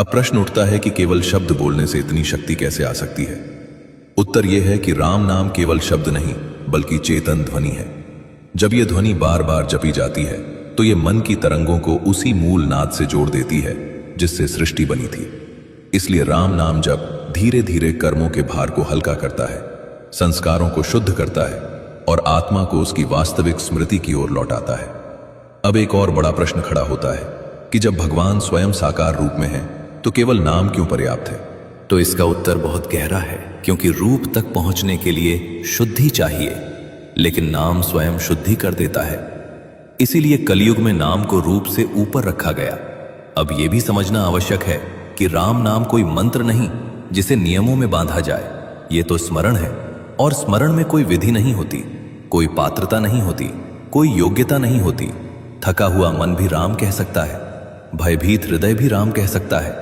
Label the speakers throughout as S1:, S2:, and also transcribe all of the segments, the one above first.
S1: अब प्रश्न उठता है कि केवल शब्द बोलने से इतनी शक्ति कैसे आ सकती है। उत्तर यह है कि राम नाम केवल शब्द नहीं बल्कि चेतन ध्वनि है। जब यह ध्वनि बार बार जपी जाती है तो यह मन की तरंगों को उसी मूल नाद से जोड़ देती है जिससे सृष्टि बनी थी। इसलिए राम नाम जप धीरे धीरे कर्मों के भार को हल्का करता है, संस्कारों को शुद्ध करता है और आत्मा को उसकी वास्तविक स्मृति की ओर लौटाता है। अब एक और बड़ा प्रश्न खड़ा होता है कि जब भगवान स्वयं साकार रूप में है तो केवल नाम क्यों पर्याप्त है?
S2: तो इसका उत्तर बहुत गहरा है, क्योंकि रूप तक पहुंचने के लिए शुद्धि चाहिए, लेकिन नाम स्वयं शुद्धि कर देता है। इसीलिए कलयुग में नाम को रूप से ऊपर रखा गया। अब यह भी समझना आवश्यक है कि राम नाम कोई मंत्र नहीं जिसे नियमों में बांधा जाए। ये तो स्मरण है, और स्मरण में कोई विधि नहीं होती, कोई पात्रता नहीं होती, कोई योग्यता नहीं होती। थका हुआ मन भी राम कह सकता है, भयभीत हृदय भी राम कह सकता है,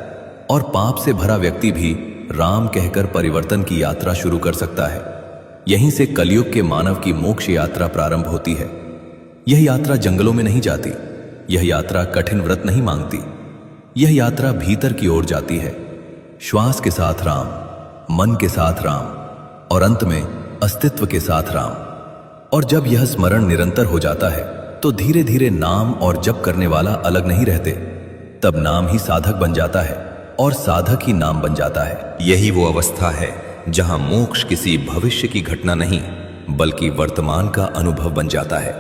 S2: और पाप से भरा व्यक्ति भी राम कहकर परिवर्तन की यात्रा शुरू कर सकता है। यहीं से कलयुग के मानव की मोक्ष यात्रा प्रारंभ होती है। यह यात्रा जंगलों में नहीं जाती, यह यात्रा कठिन व्रत नहीं मांगती, यह यात्रा भीतर की ओर जाती है। श्वास के साथ राम, मन के साथ राम और अंत में अस्तित्व के साथ राम। और जब यह स्मरण निरंतर हो जाता है तो धीरे धीरे नाम और जप करने वाला अलग नहीं रहते। तब नाम ही साधक बन जाता है और साधक ही नाम बन जाता है। यही वो अवस्था है जहां मोक्ष किसी भविष्य की घटना नहीं बल्कि वर्तमान का अनुभव बन जाता है।